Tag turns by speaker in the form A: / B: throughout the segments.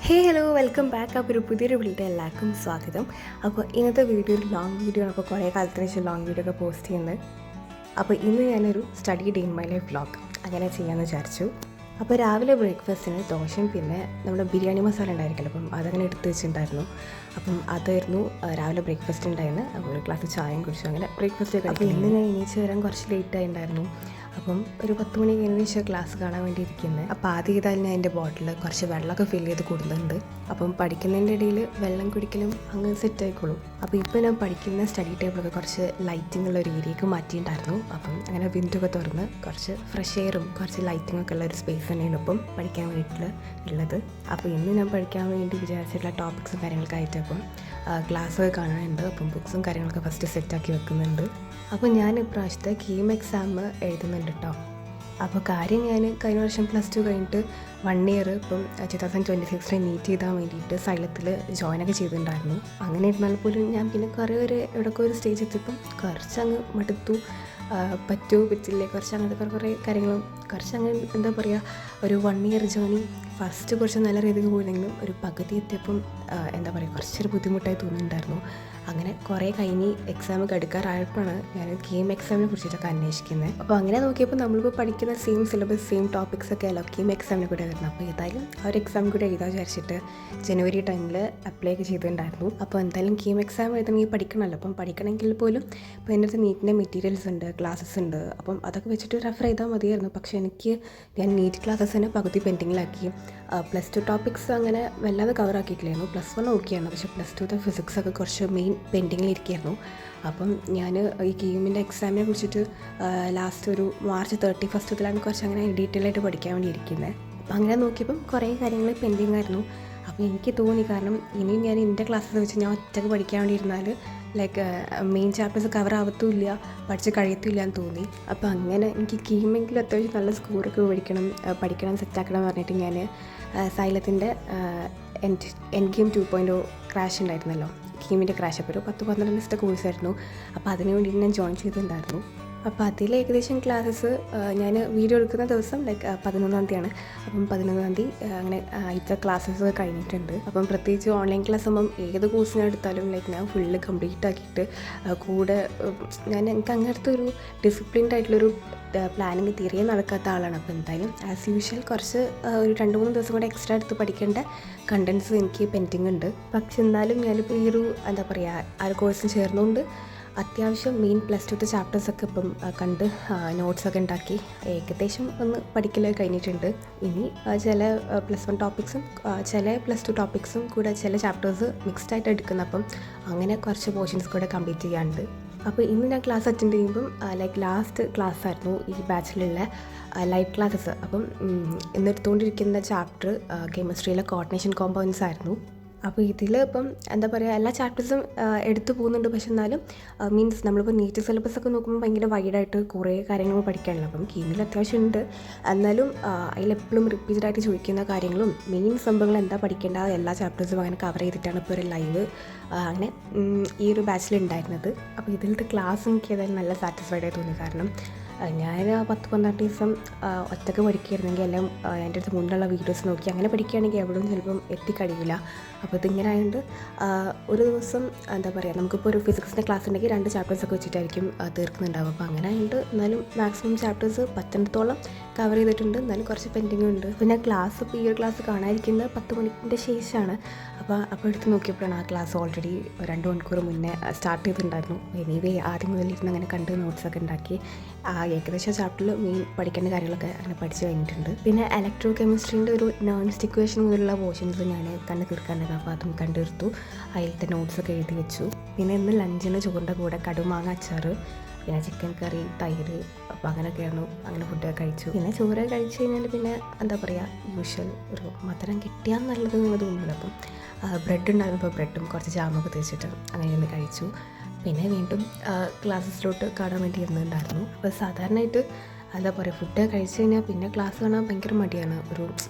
A: Hello welcome back. അപ്പോൾ ഒരു പുതിയൊരു വീഡിയോ എല്ലാവർക്കും സ്വാഗതം. അപ്പോൾ ഇന്നത്തെ വീഡിയോ ഒരു ലോങ് വീഡിയോ ആണ്. അപ്പോൾ കുറേ കാലത്തിന് ശേഷം ലോങ് വീഡിയോ ഒക്കെ പോസ്റ്റ് ചെയ്യുന്നത്. അപ്പോൾ ഇന്ന് ഞാനൊരു study day in my life vlog അങ്ങനെ ചെയ്യാമെന്ന് വിചാരിച്ചു. അപ്പോൾ രാവിലെ ബ്രേക്ക്ഫാസ്റ്റിന് ദോശയും പിന്നെ നമ്മുടെ ബിരിയാണി മസാല ഉണ്ടായിരിക്കുമല്ലോ, അപ്പം അതങ്ങനെ എടുത്ത് വെച്ചിട്ടുണ്ടായിരുന്നു. അപ്പം അതായിരുന്നു രാവിലെ ബ്രേക്ക്ഫാസ്റ്റ് ഉണ്ടായിരുന്നു. അപ്പോൾ ഒരു ഗ്ലാസ് ചായയും കുടിച്ചു അങ്ങനെ ബ്രേക്ക്ഫാസ്റ്റ് കഴിക്കും. അപ്പോൾ ഇന്ന് ഞാൻ എണീച്ച് വരാൻ കുറച്ച് ലേറ്റ് ആയിട്ടുണ്ടായിരുന്നു. അപ്പം ഒരു 10 മണി കഴിഞ്ഞ ശേഷം ക്ലാസ് കാണാൻ വേണ്ടി ഇരിക്കുന്നത്. അപ്പോൾ ആദ്യം ചെയ്താൽ ഞാൻ എൻ്റെ ബോട്ടിൽ കുറച്ച് വെള്ളമൊക്കെ ഫില്ല് ചെയ്ത് കൊടുക്കുന്നുണ്ട്. അപ്പം പഠിക്കുന്നതിൻ്റെ ഇടയിൽ വെള്ളം കുടിക്കലും അങ്ങ് സെറ്റ് ആയിക്കോളും. അപ്പോൾ ഇപ്പോൾ ഞാൻ പഠിക്കുന്ന സ്റ്റഡി ടേബിളൊക്കെ കുറച്ച് ലൈറ്റിംഗ് ഉള്ള ഒരു ഏരിയക്ക് മാറ്റിയിട്ടുണ്ടായിരുന്നു. അപ്പം അങ്ങനെ വിൻഡൊക്കെ തുറന്ന് കുറച്ച് ഫ്രഷ് എയറും കുറച്ച് ലൈറ്റിംഗ് ഒക്കെ ഉള്ള ഒരു സ്പേസ് തന്നെയാണ് ഇപ്പം പഠിക്കാൻ വേണ്ടിയിട്ട് ഉള്ളത്. അപ്പോൾ ഇന്ന് ഞാൻ പഠിക്കാൻ വേണ്ടി വിചാരിച്ചിട്ടുള്ള ടോപ്പിക്സും കാര്യങ്ങളൊക്കെ ആയിട്ട് അപ്പം ക്ലാസ്സൊക്കെ കാണാനുണ്ട്. അപ്പം ബുക്സും കാര്യങ്ങളൊക്കെ ഫസ്റ്റ് സെറ്റാക്കി വെക്കുന്നുണ്ട്. അപ്പോൾ ഞാൻ ഇപ്രാവശ്യത്തെ കീം എക്സാം എഴുതുന്നുണ്ട് കേട്ടോ. അപ്പോൾ കാര്യം ഞാൻ കഴിഞ്ഞ വർഷം +2 കഴിഞ്ഞിട്ട് 1 ഇയർ ഇപ്പം 2026 നീറ്റ് ചെയ്താൻ വേണ്ടിയിട്ട് സൈലത്തിൽ ജോയിനൊക്കെ ചെയ്തിട്ടുണ്ടായിരുന്നു. അങ്ങനെ ഇരുന്നാൽ പോലും ഞാൻ പിന്നെ കുറേ എവിടെയൊക്കെ ഒരു സ്റ്റേജ് എത്തിയപ്പം കുറച്ചങ്ങ് മടുത്തു. പറ്റുമോ പറ്റില്ലേ, കുറച്ച് അങ്ങനത്തെ കുറേ കാര്യങ്ങളും കുറച്ചങ്ങ് എന്താ പറയുക, ഒരു 1 ഇയർ ജേണി ഫസ്റ്റ് കുറച്ച് നല്ല രീതിക്ക് പോയില്ലെങ്കിലും ഒരു പകുതി എത്തിയപ്പം എന്താ പറയുക കുറച്ചൊരു ബുദ്ധിമുട്ടായി തോന്നിയിട്ടുണ്ടായിരുന്നു. അങ്ങനെ കുറേ കഴിഞ്ഞ് എക്സാം എടുക്കാറായപ്പോഴാണ് ഞാൻ കീം എക്സാമിനെ കുറിച്ചിട്ടൊക്കെ അന്വേഷിക്കുന്നത്. അപ്പോൾ അങ്ങനെ നോക്കിയപ്പോൾ നമ്മളിപ്പോൾ പഠിക്കുന്ന സെയിം സിലബസ് സെയിം ടോപ്പിക്സ് ഒക്കെ അല്ല കീം എക്സാമിനെ കൂടെ വരുന്നത്. അപ്പോൾ ഏതായാലും ആ ഒരു എക്സാം കൂടെ എഴുതാൻ വിചാരിച്ചിട്ട് ജനുവരി ടൈമിൽ അപ്ലൈ ഒക്കെ ചെയ്തിട്ടുണ്ടായിരുന്നു. അപ്പോൾ എന്തായാലും കീം എക്സാം എഴുതണമെങ്കിൽ പഠിക്കണമല്ലോ. അപ്പം പഠിക്കണമെങ്കിൽ പോലും ഇപ്പോൾ എൻ്റെ അടുത്ത് നീറ്റിൻ്റെ മെറ്റീരിയൽസ് ഉണ്ട്, ക്ലാസ്സസ് ഉണ്ട്. അപ്പം അതൊക്കെ വെച്ചിട്ട് റെഫർ ചെയ്താൽ മതിയായിരുന്നു. പക്ഷേ ഞാൻ നീറ്റ് ക്ലാസ്സസ് തന്നെ പകുതി പെൻഡിങ്ങിലാക്കി. +2 ടോപ്പിക്സ് അങ്ങനെ വല്ലാതെ കവർ ആക്കിയിട്ടില്ലായിരുന്നു. +1 ഓക്കെയാണ്, പക്ഷേ +2 ഫിസിക്സ് ഒക്കെ കുറച്ച് മെയിൻ പെൻഡിങ്ങിലിരിക്കുകയായിരുന്നു. അപ്പം ഞാൻ ഈ കീമിൻ്റെ എക്സാമിനെ കുറിച്ചിട്ട് ലാസ്റ്റ് ഒരു മാർച്ച് 31 കുറച്ച് അങ്ങനെ ഡീറ്റെയിൽ ആയിട്ട് പഠിക്കാൻ വേണ്ടി ഇരിക്കുന്നത്. അപ്പം അങ്ങനെ നോക്കിയപ്പം കുറേ കാര്യങ്ങൾ പെൻഡിങ് ആയിരുന്നു. അപ്പോൾ എനിക്ക് തോന്നി, കാരണം ഇനിയും ഞാൻ എൻ്റെ ക്ലാസ്സിൽ വെച്ച് ഞാൻ ഒറ്റയ്ക്ക് പഠിക്കാൻ വേണ്ടി ഇരുന്നാൽ മെയിൻ ചാപ്റ്റേഴ്സ് കവർ ആവത്തുമില്ല, പഠിച്ച് കഴിയത്തില്ല എന്ന് തോന്നി. അപ്പോൾ അങ്ങനെ എനിക്ക് കീമെങ്കിലും അത്യാവശ്യം നല്ല സ്കോറൊക്കെ പഠിക്കണം സെറ്റാക്കണം എന്ന് പറഞ്ഞിട്ട് ഞാൻ സൈലത്തിൻ്റെ എൻഡ് ഗെയിം 2.0 ക്രാഷ് ഉണ്ടായിരുന്നല്ലോ, കീമിൻ്റെ ക്രാഷ്. അപ്പോൾ ഒരു 10-12 ദിവസത്തെ കോഴ്സായിരുന്നു. അപ്പോൾ അതിന് വേണ്ടിയിട്ട് ഞാൻ ജോയിൻ ചെയ്തിട്ടുണ്ടായിരുന്നു. അപ്പോൾ അതിൽ ഏകദേശം ക്ലാസ്സസ് ഞാൻ വീഡിയോ എടുക്കുന്ന ദിവസം 11-ാം തീയതിയാണ്. അപ്പം 11-ാം തീയതി അങ്ങനെ ഇത്ര ക്ലാസ്സസ് കഴിഞ്ഞിട്ടുണ്ട്. അപ്പം പ്രത്യേകിച്ച് ഓൺലൈൻ ക്ലാസ് ആകുമ്പം ഏത് കോഴ്സിനെടുത്താലും ഞാൻ ഫുള്ള് കംപ്ലീറ്റ് ആക്കിയിട്ട് കൂടെ എനിക്ക് അങ്ങനത്തെ ഒരു ഡിസിപ്ലിൻഡ് ആയിട്ടുള്ളൊരു പ്ലാനിങ് തീരെ നടക്കാത്ത ആളാണ്. അപ്പോൾ എന്തായാലും ആസ് യൂഷ്വൽ കുറച്ച് ഒരു 2-3 ദിവസം കൂടെ എക്സ്ട്രാ എടുത്ത് പഠിക്കേണ്ട കണ്ടൻസ് എനിക്ക് പെൻഡിങ് ഉണ്ട്. പക്ഷെ എന്നാലും ഞാനിപ്പോൾ ഈ ഒരു എന്താ പറയുക ആ ഒരു കോഴ്സിന് ചേർന്നുകൊണ്ട് അത്യാവശ്യം മെയിൻ +2 ചാപ്റ്റേഴ്സൊക്കെ ഇപ്പം കണ്ട് നോട്ട്സൊക്കെ ഉണ്ടാക്കി ഏകദേശം ഒന്ന് പഠിക്കൽ കഴിഞ്ഞിട്ടുണ്ട്. ഇനി ചില +1 ടോപ്പിക്സും ചില +2 ടോപ്പിക്സും കൂടെ ചില ചാപ്റ്റേഴ്സ് മിക്സ്ഡ് ആയിട്ട് എടുക്കുന്ന, അപ്പം അങ്ങനെ കുറച്ച് പോർഷൻസ് കൂടെ കംപ്ലീറ്റ് ചെയ്യാനുണ്ട്. അപ്പോൾ ഇന്ന് ഞാൻ ക്ലാസ് അറ്റൻഡ് ചെയ്യുമ്പം ലാസ്റ്റ് ക്ലാസ് ആയിരുന്നു ഈ ബാച്ചിലുള്ള ലൈവ് ക്ലാസ്സസ്. അപ്പം ഇന്നെടുത്തുകൊണ്ടിരിക്കുന്ന ചാപ്റ്റർ കെമിസ്ട്രിയിലെ കോർഡിനേഷൻ കോമ്പൗണ്ട്സ് ആയിരുന്നു. അപ്പോൾ ഇതിൽ ഇപ്പം എന്താ പറയുക എല്ലാ ചാപ്റ്റേഴ്സും എടുത്തു പോകുന്നുണ്ട്. പക്ഷെ എന്നാലും മീൻസ് നമ്മളിപ്പോൾ നീറ്റ് സിലബസ് ഒക്കെ നോക്കുമ്പോൾ ഭയങ്കര വൈഡായിട്ട് കുറേ കാര്യങ്ങൾ പഠിക്കാനുള്ളൂ. അപ്പം കീമിൽ അത്യാവശ്യം ഉണ്ട്, എന്നാലും അതിലെപ്പോഴും റിപ്പീറ്റഡ് ആയിട്ട് ചോദിക്കുന്ന കാര്യങ്ങളും മെയിൻ സംഭവങ്ങൾ എന്താ പഠിക്കേണ്ട എല്ലാ ചാപ്റ്റേഴ്സും അങ്ങനെ കവർ ചെയ്തിട്ടാണ് ഇപ്പോൾ ഒരു ലൈവ് അങ്ങനെ ഈ ഒരു ബാച്ചിൽ ഉണ്ടായിരുന്നത്. അപ്പോൾ ഇതിലത്തെ ക്ലാസ് എനിക്ക് ഏതായാലും നല്ല സാറ്റിസ്ഫൈഡ് ആയി തോന്നി. കാരണം ഞാൻ 10-12 ദിവസം ഒറ്റയ്ക്ക് പഠിക്കുകയായിരുന്നെങ്കിൽ എല്ലാം എൻ്റെ അടുത്ത് മുന്നിലുള്ള വീഡിയോസ് നോക്കി അങ്ങനെ പഠിക്കുകയാണെങ്കിൽ എവിടെയും ചിലപ്പം എത്തിക്കഴിയില്ല. അപ്പോൾ ഇതിങ്ങനെ ആയതുകൊണ്ട് ഒരു ദിവസം എന്താ പറയുക, നമുക്കിപ്പോൾ ഒരു ഫിസിക്സിൻ്റെ ക്ലാസ് ഉണ്ടെങ്കിൽ 2 ചാപ്റ്റേഴ്സൊക്കെ വെച്ചിട്ടായിരിക്കും തീർക്കുന്നുണ്ടാവും. അപ്പോൾ അങ്ങനെ ആയതുകൊണ്ട് എന്നാലും മാക്സിമം ചാപ്റ്റേഴ്സ് പറ്റുന്നിടത്തോളം കവർ ചെയ്തിട്ടുണ്ട്. എന്നാലും കുറച്ച് പെൻഡിങ് ഉണ്ട്. അപ്പോൾ ഞാൻ ക്ലാസ് ഇപ്പോൾ ഈ ഒരു ക്ലാസ് കാണാതിരിക്കുന്നത് 10 മണിൻ്റെ ശേഷമാണ്. അപ്പോൾ എടുത്ത് നോക്കിയപ്പോഴാണ് ആ ക്ലാസ് ഓൾറെഡി 2 മണിക്കൂർ മുന്നേ സ്റ്റാർട്ട് ചെയ്തിട്ടുണ്ടായിരുന്നു. എനിവേ ആദ്യം മുതലിരുന്ന് അങ്ങനെ കണ്ട് നോട്ട്സൊക്കെ ഉണ്ടാക്കി ഏകദേശം ചാപ്റ്ററിൽ മെയിൻ പഠിക്കേണ്ട കാര്യങ്ങളൊക്കെ അങ്ങനെ പഠിച്ച് കഴിഞ്ഞിട്ടുണ്ട്. പിന്നെ ഇലക്ട്രോ കെമിസ്ട്രീൻ്റെ ഒരു നോൺ ഇക്വേഷൻ മുതലുള്ള പോർഷൻസ് ഞാൻ കണ്ട് തീർക്കാനുണ്ടായിരുന്നു. അപ്പോൾ അതും കണ്ടു തീർത്തു. അതിലത്തെ നോട്ട്സൊക്കെ എഴുതി വെച്ചു. പിന്നെ ഇന്ന് ലഞ്ചിന് ചോറിൻ്റെ കൂടെ കടുമാങ്ങ അച്ചാറ്, പിന്നെ ചിക്കൻ കറി, തൈര്, അപ്പോൾ അങ്ങനെയൊക്കെയായിരുന്നു. അങ്ങനെ ഫുഡൊക്കെ കഴിച്ചു. പിന്നെ ചോറ് കഴിച്ച് കഴിഞ്ഞാൽ പിന്നെ എന്താ പറയുക യൂഷ്വൽ ഒരു മധുരം കിട്ടിയാൽ നല്ലതെന്ന് തോന്നുന്നില്ല. അപ്പം ബ്രെഡ് ഉണ്ടായിരുന്നു. അപ്പോൾ ബ്രെഡും കുറച്ച് ജാമൊക്കെ തേച്ചിട്ട് അങ്ങനെ ഒന്ന് കഴിച്ചു. പിന്നെ വീണ്ടും ക്ലാസ്സിലോട്ട് കാണാൻ വേണ്ടി ഇരുന്നുണ്ടായിരുന്നു. അപ്പോൾ സാധാരണയായിട്ട് എന്താ പറയുക ഫുഡ് കഴിച്ച് കഴിഞ്ഞാൽ പിന്നെ ക്ലാസ് കാണാൻ ഭയങ്കര മടിയാണ്.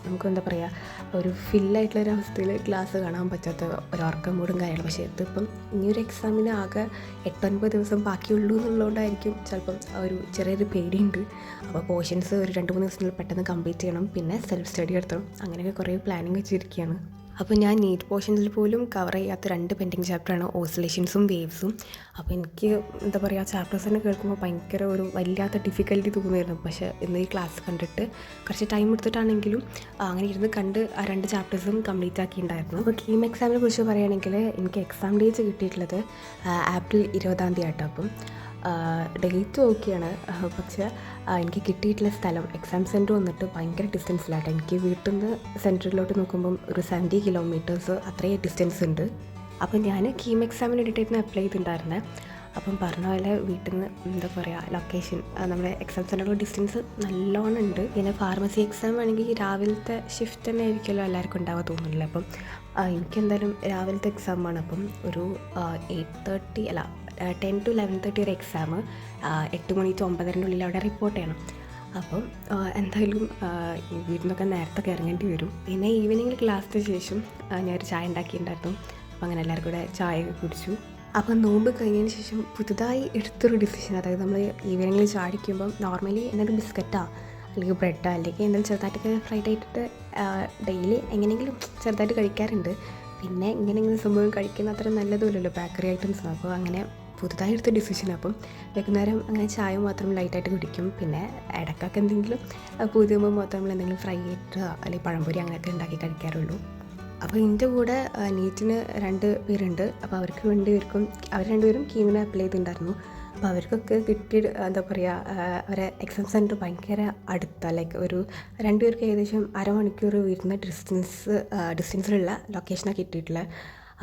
A: നമുക്ക് എന്താ പറയുക ഒരു ഫില്ലായിട്ടുള്ളൊരു അവസ്ഥയിൽ ക്ലാസ് കാണാൻ പറ്റാത്ത ഒരു ഉറക്കം മൂടും കാര്യങ്ങൾ. പക്ഷേ ഇതിപ്പം ഇനിയൊരു എക്സാമിന് ആകെ 8-9 ദിവസം ബാക്കിയുള്ളൂ എന്നുള്ളതുകൊണ്ടായിരിക്കും ചിലപ്പം ഒരു ചെറിയൊരു പേടിയുണ്ട്. അപ്പോൾ പോർഷൻസ് ഒരു 2-3 ദിവസത്തിൽ പെട്ടെന്ന് കംപ്ലീറ്റ് ചെയ്യണം. പിന്നെ സെൽഫ് സ്റ്റഡി നടത്തണം. അങ്ങനെയൊക്കെ കുറേ പ്ലാനിങ് വെച്ചിരിക്കുകയാണ്. അപ്പോൾ ഞാൻ നീറ്റ് പോർഷൻസിൽ പോലും കവർ ചെയ്യാത്ത 2 പെൻഡിങ് ചാപ്റ്ററാണ് ഓസിലേഷൻസും വേവ്സും. അപ്പോൾ എനിക്ക് എന്താ പറയുക, ചാപ്റ്റേഴ്സ് തന്നെ കേൾക്കുമ്പോൾ ഭയങ്കര ഒരു വല്ലാത്ത ഡിഫിക്കൽറ്റി തോന്നിയിരുന്നു. പക്ഷേ ഇന്ന് ഈ ക്ലാസ് കണ്ടിട്ട് കുറച്ച് ടൈം എടുത്തിട്ടാണെങ്കിലും അങ്ങനെ ഇരുന്ന് കണ്ട് ആ 2 ചാപ്റ്റേഴ്സും കംപ്ലീറ്റ് ആക്കിയിട്ടുണ്ടായിരുന്നു. അപ്പോൾ കീം എക്സാമിനെ കുറിച്ച് പറയുകയാണെങ്കിൽ എനിക്ക് എക്സാം ഡേറ്റ്സ് കിട്ടിയിട്ടുള്ളത് ഏപ്രിൽ 20 ആട്ടോ. അപ്പം ഡേറ്റ് ഓക്കെയാണ്, പക്ഷേ എനിക്ക് കിട്ടിയിട്ടുള്ള സ്ഥലം എക്സാം സെൻറ്റർ വന്നിട്ട് ഭയങ്കര ഡിസ്റ്റൻസിലാട്ടോ. എനിക്ക് വീട്ടിൽ നിന്ന് സെൻറ്ററിലോട്ട് നോക്കുമ്പം ഒരു 70 കിലോമീറ്റേഴ്സ് അത്രയും ഡിസ്റ്റൻസ് ഉണ്ട്. അപ്പം ഞാൻ കീം എക്സാമിന് വേണ്ടിയിട്ടായിരുന്നു അപ്ലൈ ചെയ്തിട്ടുണ്ടായിരുന്നത്. അപ്പം പറഞ്ഞ പോലെ വീട്ടിൽ നിന്ന് എന്താ പറയുക, ലൊക്കേഷൻ നമ്മുടെ എക്സാം സെൻറ്ററിലുള്ള ഡിസ്റ്റൻസ് നല്ലോണം ഉണ്ട്. പിന്നെ ഫാർമസി എക്സാം ആണെങ്കിൽ രാവിലത്തെ ഷിഫ്റ്റ് തന്നെ ആയിരിക്കുമല്ലോ എല്ലാവർക്കും ഉണ്ടാവാൻ തോന്നുന്നില്ല. അപ്പം എനിക്കെന്തായാലും രാവിലത്തെ എക്സാമാണ്. അപ്പം ഒരു 8:30 അല്ല 10 to 11:30 ഒരു എക്സാം, 8 മണി to 9:30 ഉള്ളിൽ അവിടെ റിപ്പോർട്ട് ചെയ്യണം. അപ്പം എന്തായാലും വീട്ടിൽ നിന്നൊക്കെ നേരത്തെ ഇറങ്ങേണ്ടി വരും. പിന്നെ ഈവനിങ്ങിൽ ക്ലാസ്സിന് ശേഷം ഞാനൊരു ചായ ഉണ്ടാക്കിയിട്ടുണ്ടായിരുന്നു. അപ്പം അങ്ങനെ എല്ലാവർക്കും കൂടെ ചായ കുടിച്ചു. അപ്പം നോമ്പ് കഴിഞ്ഞതിന് ശേഷം പുതുതായി എടുത്തൊരു ഡിസിഷൻ, അതായത് നമ്മൾ ഈവനിങ്ങിൽ ചാടിക്കുമ്പം നോർമലി എന്തെങ്കിലും ബിസ്ക്കറ്റാ അല്ലെങ്കിൽ ബ്രെഡാ അല്ലെങ്കിൽ എന്തെങ്കിലും ചെറുതായിട്ടൊക്കെ ഫ്രൈഡ് ആയിട്ട് ഡെയിലി എങ്ങനെയെങ്കിലും ചെറുതായിട്ട് കഴിക്കാറുണ്ട്. പിന്നെ ഇങ്ങനെ സംഭവം കഴിക്കുന്ന അത്ര നല്ലതുമില്ലല്ലോ ബേക്കറി ഐറ്റംസ്. അപ്പോൾ അങ്ങനെ പുതുതായി എടുത്ത ഡിസിഷൻ. അപ്പം വൈകുന്നേരം അങ്ങനെ ചായ മാത്രം ലൈറ്റായിട്ട് കുടിക്കും. പിന്നെ ഇടയ്ക്കൊക്കെ എന്തെങ്കിലും പുതിയുമ്പോൾ മാത്രം നമ്മൾ എന്തെങ്കിലും ഫ്രൈ ആയിട്ട് അല്ലെങ്കിൽ പഴംപൊരി അങ്ങനെയൊക്കെ ഉണ്ടാക്കി കഴിക്കാറുള്ളൂ. അപ്പോൾ എൻ്റെ കൂടെ നീറ്റിന് 2 പേരുണ്ട്. അപ്പോൾ അവർക്ക് രണ്ടുപേർക്കും അവർ 2 പേരും കീമിനെ അപ്ലൈ ചെയ്തിട്ടുണ്ടായിരുന്നു. അപ്പോൾ അവർക്കൊക്കെ കിട്ടിയ എന്താ പറയുക, അവരെ എക്സാം സെൻറ്റർ ഭയങ്കര അടുത്താണ്. ലൈക്ക് ഒരു 2 പേർക്ക് ഏകദേശം അരമണിക്കൂർ വരുന്ന ഡിസ്റ്റൻസിലുള്ള ലൊക്കേഷനാണ് കിട്ടിയിട്ടുള്ളത്.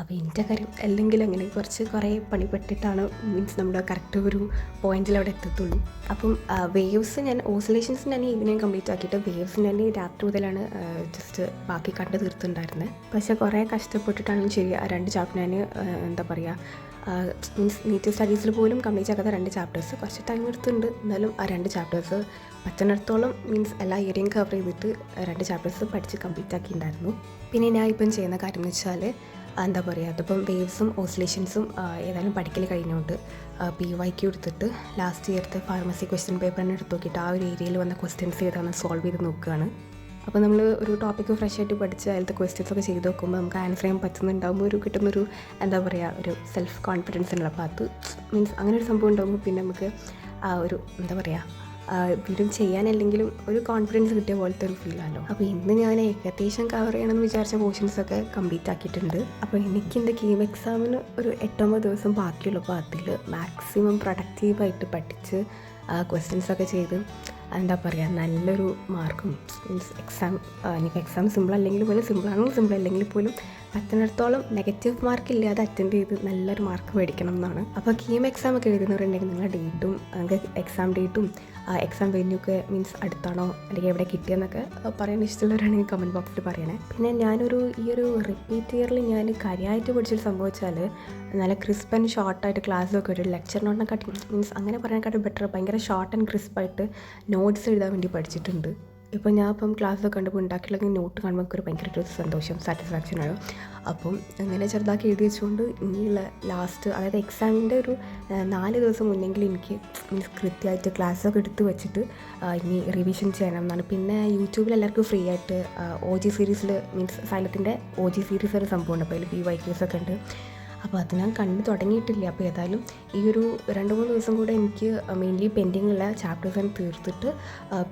A: അപ്പോൾ എൻ്റെ കാര്യം അല്ലെങ്കിൽ അങ്ങനെ കുറേ പണിപ്പെട്ടിട്ടാണ് മീൻസ് നമ്മുടെ കറക്റ്റ് ഒരു പോയിന്റിൽ അവിടെ എത്തത്തുള്ളൂ. അപ്പം വേവ്സ് ഞാൻ ഓസിലേഷൻസ് ഞാൻ ഈവനിങ് കംപ്ലീറ്റ് ആക്കിയിട്ട് വേവ്സ് ഞാൻ രാത്രി മുതലാണ് ജസ്റ്റ് ബാക്കി കണ്ട് തീർത്തിട്ടുണ്ടായിരുന്നത്. പക്ഷേ കുറേ കഷ്ടപ്പെട്ടിട്ടാണെങ്കിലും ശരി ആ 2 ചാപ്റ്റർ ഞാൻ എന്താ പറയുക മീൻസ് നീറ്റ് സ്റ്റഡീസിൽ പോലും കംപ്ലീറ്റ് ആക്കാത്ത 2 ചാപ്റ്റേഴ്സ് കുറച്ച് ടൈം എടുത്തിട്ടുണ്ട്. എന്നാലും ആ 2 ചാപ്റ്റേഴ്സ് പറ്റുന്നിടത്തോളം മീൻസ് എല്ലാ ഏരിയയും കവർ ചെയ്തിട്ട് 2 ചാപ്റ്റേഴ്സ് പഠിച്ച് കംപ്ലീറ്റ് ആക്കിയിട്ടുണ്ടായിരുന്നു. പിന്നെ ഞാൻ ഇപ്പം ചെയ്യുന്ന കാര്യം എന്ന് വെച്ചാൽ എന്താ പറയുക, അതിപ്പം വേവ്സും ഓസിലേഷൻസും ഏതായാലും പഠിക്കൽ കഴിഞ്ഞുകൊണ്ട് PYQ എടുത്തിട്ട് ലാസ്റ്റ് ഇയർത്തെ ഫാർമസി ക്വസ്റ്റ്യൻ പേപ്പർ തന്നെ എടുത്ത് നോക്കിയിട്ട് ആ ഒരു ഏരിയയിൽ വന്ന ക്വസ്റ്റ്യൻസ് ഏതാണ് സോൾവ് ചെയ്ത് നോക്കുകയാണ്. അപ്പോൾ നമ്മൾ ഒരു ടോപ്പിക്ക് ഫ്രഷ് ആയിട്ട് പഠിച്ച് അതിലത്തെ ക്വസ്റ്റ്യൻസ് ഒക്കെ ചെയ്ത് നോക്കുമ്പോൾ നമുക്ക് ആൻസർ ചെയ്യാൻ പറ്റുന്നുണ്ടാകുമ്പോൾ ഒരു കിട്ടുന്നൊരു എന്താ പറയുക ഒരു സെൽഫ് കോൺഫിഡൻസ് ഉണ്ടല്ലോ. അപ്പോൾ അത് മീൻസ് അങ്ങനെ ഒരു സംഭവം ഉണ്ടാകുമ്പോൾ പിന്നെ നമുക്ക് ഒരു എന്താ പറയുക വീണ്ടും ചെയ്യാനല്ലെങ്കിലും ഒരു കോൺഫിഡൻസ് കിട്ടിയ പോലത്തെ ഒരു ഫീലാണല്ലോ. അപ്പോൾ ഇന്ന് ഞാൻ ഏകദേശം കവർ ചെയ്യണമെന്ന് വിചാരിച്ച പോർഷൻസൊക്കെ കംപ്ലീറ്റ് ആക്കിയിട്ടുണ്ട്. അപ്പോൾ എനിക്ക് എൻ്റെ കീം എക്സാമിന് ഒരു 8-9 ദിവസം ബാക്കിയുള്ളൂ. അപ്പോൾ അതിൽ മാക്സിമം പ്രൊഡക്റ്റീവായിട്ട് പഠിച്ച് ക്വസ്റ്റ്യൻസൊക്കെ ചെയ്ത് എന്താ പറയുക നല്ലൊരു മാർക്കും മീൻസ് എനിക്ക് എക്സാം സിമ്പിൾ അല്ലെങ്കിൽ പോലും സിമ്പിളാണെങ്കിൽ സിമ്പിൾ അല്ലെങ്കിൽ പോലും പറ്റുന്നിടത്തോളം നെഗറ്റീവ് മാർക്ക് ഇല്ലാതെ അറ്റൻഡ് ചെയ്ത് നല്ലൊരു മാർക്ക് മേടിക്കണം എന്നാണ്. അപ്പോൾ കീം എക്സാം ഒക്കെ എഴുതുന്നവരുണ്ടെങ്കിൽ നിങ്ങളുടെ ഡേറ്റും എക്സാം ഡേറ്റും എക്സാം വെന്യൂ ഒക്കെ മീൻസ് അടുത്താണോ അല്ലെങ്കിൽ എവിടെ കിട്ടിയെന്നൊക്കെ പറയാൻ ഇഷ്ടമുള്ളവരാണെങ്കിൽ കമൻറ്റ് ബോക്സിൽ പറയണേ. പിന്നെ ഈ ഒരു റിപ്പീറ്റ് ഇയറിൽ ഞാൻ കാര്യമായിട്ട് പഠിച്ചൊരു സംഭവിച്ചാൽ നല്ല ക്രിസ്പ് ആൻഡ് ഷോർട്ടായിട്ട് ക്ലാസ്സൊക്കെ ഒരു ലെക്ചർ നോട്ടിനെക്കാട്ടി മീൻസ് അങ്ങനെ പറയാനെക്കാട്ടും ബെറ്റർ ഭയങ്കര ഷോർട്ട് ആൻഡ് ക്രിസ്പായിട്ട് നോട്ട്സ് എഴുതാൻ വേണ്ടി പഠിച്ചിട്ടുണ്ട്. ഇപ്പോൾ ഞാൻ ക്ലാസ്സൊക്കെ കണ്ടപ്പോൾ ഉണ്ടാക്കിയുള്ള നോട്ട് കാണുമ്പോൾ എനിക്കൊരു ഭയങ്കര ഒരു സന്തോഷം സാറ്റിസ്ഫാക്ഷനാണ്. അപ്പം അങ്ങനെ ചെറുതാക്കി എഴുതി വെച്ചുകൊണ്ട് ഇനിയുള്ള ലാസ്റ്റ് അതായത് എക്സാമിൻ്റെ ഒരു 4 ദിവസം മുന്നെങ്കിൽ എനിക്ക് മീൻസ് കൃത്യമായിട്ട് ക്ലാസ്സൊക്കെ എടുത്ത് വെച്ചിട്ട് ഇനി റിവിഷൻ ചെയ്യണം എന്നാണ്. പിന്നെ യൂട്യൂബിൽ എല്ലാവർക്കും ഫ്രീ ആയിട്ട് OG സീരീസിൽ മീൻസ് സൈലത്തിൻ്റെ OG സീരീസ് ഒരു സംഭവമുണ്ട്. അപ്പോൾ അതിൽ PYQs ഒക്കെ ഉണ്ട്. അപ്പോൾ അത് ഞാൻ കണ്ടു തുടങ്ങിയിട്ടില്ല. അപ്പോൾ ഏതായാലും ഈ ഒരു 2-3 ദിവസം കൂടെ എനിക്ക് മെയിൻലി പെൻഡിങ് ഉള്ള ചാപ്റ്റേഴ്സ് തീർത്തിട്ട്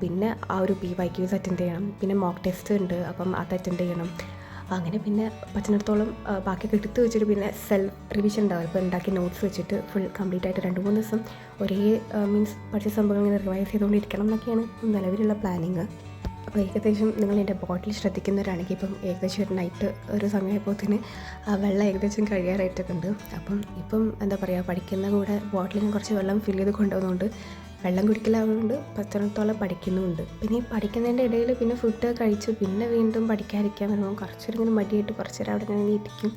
A: പിന്നെ ആ ഒരു PYQs അറ്റൻഡ് ചെയ്യണം. പിന്നെ മോക്ക് ടെസ്റ്റ് ഉണ്ട്, അപ്പം അത് അറ്റൻഡ് ചെയ്യണം. അങ്ങനെ പിന്നെ പറ്റുന്നിടത്തോളം ബാക്കിയൊക്കെ എടുത്ത് വെച്ചിട്ട് പിന്നെ സെൽഫ് റിവിഷൻ ഉണ്ടാവും. ഇപ്പോൾ ഉണ്ടാക്കിയ നോട്ട്സ് വെച്ചിട്ട് ഫുൾ കംപ്ലീറ്റ് ആയിട്ട് 2-3 ദിവസം ഒരേ മീൻസ് പഠിച്ച സംഭവങ്ങൾ ഇങ്ങനെ റിവൈസ് ചെയ്തുകൊണ്ടിരിക്കണം എന്നൊക്കെയാണ് നിലവിലുള്ള പ്ലാനിങ്. അപ്പോൾ ഏകദേശം നിങ്ങൾ എൻ്റെ ബോട്ടിൽ ശ്രദ്ധിക്കുന്നവരാണെങ്കിൽ ഇപ്പം ഏകദേശം ഒരു നൈറ്റ് ഒരു സമയപ്പോഴത്തേന് വെള്ളം ഏകദേശം കഴിയാറായിട്ടൊക്കെ ഉണ്ട്. ഇപ്പം എന്താ പറയുക പഠിക്കുന്ന കൂടെ ബോട്ടിൽ ഞാൻ കുറച്ച് വെള്ളം ഫിൽ ചെയ്ത് കൊണ്ടുപോകുന്നതുകൊണ്ട് വെള്ളം കുടിക്കലാവുന്നതുകൊണ്ട് പത്തനത്തോളം പഠിക്കുന്നുമുണ്ട്. പിന്നെ ഈ പഠിക്കുന്നതിൻ്റെ ഇടയിൽ പിന്നെ ഫുഡ് കഴിച്ചു പിന്നെ വീണ്ടും പഠിക്കാതിരിക്കാൻ വരുമ്പോൾ കുറച്ചൊരിങ്ങനെ മടിയായിട്ട് കുറച്ചേരം അവിടെ ഇങ്ങനെ ഇരിക്കും.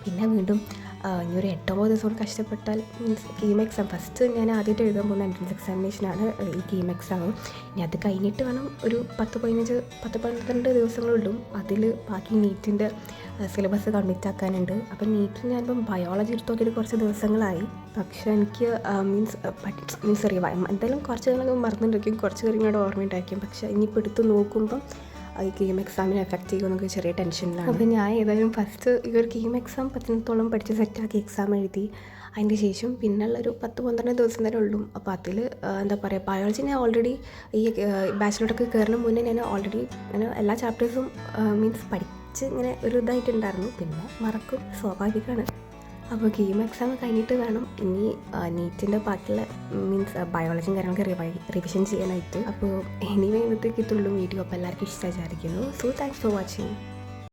A: പിന്നെ വീണ്ടും ഇനി ഒരു 8-9 ദിവസം കഷ്ടപ്പെട്ടാൽ മീൻസ് കീം എക്സാം ഫസ്റ്റ് ഞാൻ ആദ്യമായിട്ട് എഴുതാൻ പോകുന്ന എൻട്രൻസ് എക്സാമിനേഷനാണ് ഈ കീം എക്സാം. ഇനി അത് കഴിഞ്ഞിട്ട് വേണം ഒരു 10-12 ദിവസങ്ങളുള്ളൂ. അതിൽ ബാക്കി നീറ്റിൻ്റെ സിലബസ് കംപ്ലീറ്റ് ആക്കാനുണ്ട്. അപ്പം നീറ്റിൽ ഞാനിപ്പം ബയോളജി എടുത്ത് നോക്കിയിട്ട് കുറച്ച് ദിവസങ്ങളായി. പക്ഷേ എനിക്ക് മീൻസ് അറിയാം എന്തായാലും കുറച്ച് കാര്യങ്ങൾ മറന്നുണ്ടായിരിക്കും, കുറച്ച് കാര്യങ്ങളോട് ഓർമ്മയുണ്ടായിരിക്കും. പക്ഷേ ഇനിയിപ്പോൾ എടുത്ത് നോക്കുമ്പം ഈ കീം എക്സാമിനെ എഫക്റ്റ് ചെയ്യുമെന്നൊക്കെ ചെറിയ ടെൻഷനിലാണ്. അപ്പോൾ ഞാൻ ഏതായാലും ഫസ്റ്റ് ഈ ഒരു കീം എക്സാം 10 പഠിച്ച് സെറ്റാക്കി എക്സാം എഴുതി. അതിൻ്റെ ശേഷം പിന്നുള്ളൊരു 10-12 ദിവസം തന്നെ ഉള്ളൂ. അപ്പോൾ അതിൽ എന്താ പറയുക, ബയോളജി ഞാൻ ഓൾറെഡി ഈ ബാച്ചിലോട്ടൊക്കെ കയറുന്ന മുന്നേ ഞാൻ ഓൾറെഡി അങ്ങനെ എല്ലാ ചാപ്റ്റേഴ്സും മീൻസ് പഠിച്ച് ഇങ്ങനെ ഒരു ഇതായിട്ടുണ്ടായിരുന്നു. പിന്നെ മറക്കും, സ്വാഭാവികമാണ്. അപ്പോൾ കീം എക്സാം കഴിഞ്ഞിട്ട് വേണം ഇനി നീറ്റിൻ്റെ ബാക്കിയുള്ള മീൻസ് ബയോളജിയും കാര്യങ്ങളൊക്കെ റിവിഷൻ ചെയ്യാനായിട്ട്. അപ്പോൾ എനിവേ ഇന്നത്തേക്ക് ഇത്തുള്ളൂ വീഡിയോ. അപ്പോൾ എല്ലാവർക്കും ഇഷ്ടമായി വിചാരിക്കുന്നു. So thanks for watching.